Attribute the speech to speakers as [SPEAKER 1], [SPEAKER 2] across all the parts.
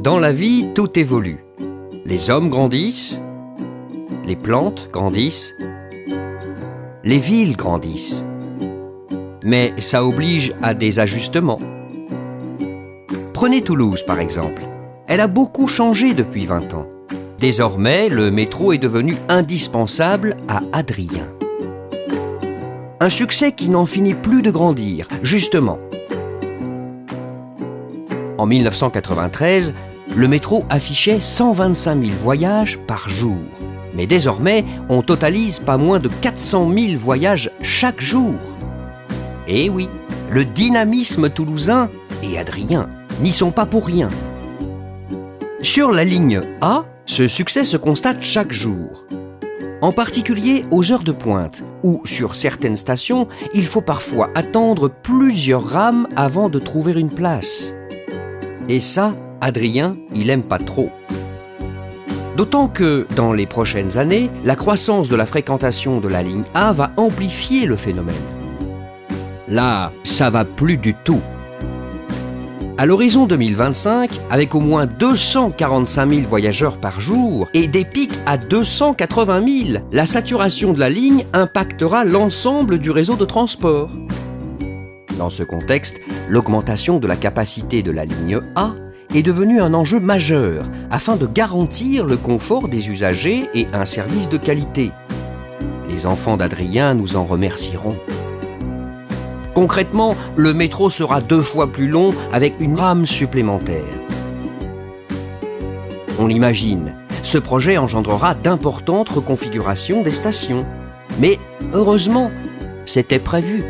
[SPEAKER 1] Dans la vie, tout évolue. Les hommes grandissent, les plantes grandissent, les villes grandissent. Mais ça oblige à des ajustements. Prenez Toulouse par exemple. Elle a beaucoup changé depuis 20 ans. Désormais, le métro est devenu indispensable à Adrien. Un succès qui n'en finit plus de grandir, justement. En 1993, le métro affichait 125 000 voyages par jour. Mais désormais, on totalise pas moins de 400 000 voyages chaque jour. Et oui, le dynamisme toulousain et Adrien n'y sont pas pour rien. Sur la ligne A, ce succès se constate chaque jour. En particulier aux heures de pointe, où sur certaines stations, il faut parfois attendre plusieurs rames avant de trouver une place. Et ça, Adrien, il aime pas trop. D'autant que, dans les prochaines années, la croissance de la fréquentation de la ligne A va amplifier le phénomène. Là, ça va plus du tout. À l'horizon 2025, avec au moins 245 000 voyageurs par jour et des pics à 280 000, la saturation de la ligne impactera l'ensemble du réseau de transport. Dans ce contexte, l'augmentation de la capacité de la ligne A est devenue un enjeu majeur afin de garantir le confort des usagers et un service de qualité. Les enfants d'Adrien nous en remercieront. Concrètement, le métro sera 2 fois plus long avec une rame supplémentaire. On l'imagine, ce projet engendrera d'importantes reconfigurations des stations. Mais heureusement, c'était prévu.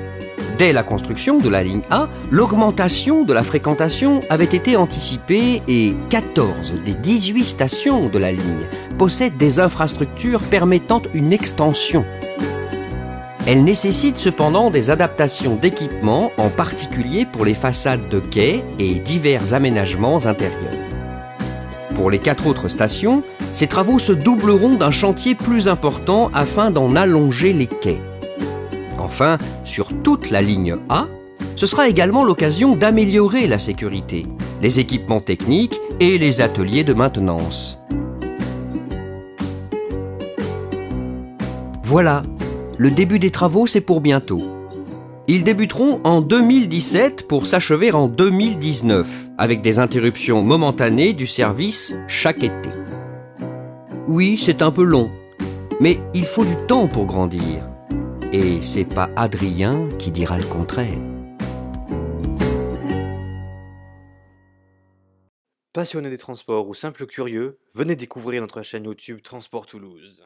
[SPEAKER 1] Dès la construction de la ligne A, l'augmentation de la fréquentation avait été anticipée et 14 des 18 stations de la ligne possèdent des infrastructures permettant une extension. Elle nécessite cependant des adaptations d'équipements, en particulier pour les façades de quais et divers aménagements intérieurs. Pour les 4 autres stations, ces travaux se doubleront d'un chantier plus important afin d'en allonger les quais. Enfin, sur toute la ligne A, ce sera également l'occasion d'améliorer la sécurité, les équipements techniques et les ateliers de maintenance. Voilà. Le début des travaux, c'est pour bientôt. Ils débuteront en 2017 pour s'achever en 2019, avec des interruptions momentanées du service chaque été. Oui, c'est un peu long, mais il faut du temps pour grandir. Et c'est pas Adrien qui dira le contraire.
[SPEAKER 2] Passionné des transports ou simple curieux, venez découvrir notre chaîne YouTube Transport Toulouse.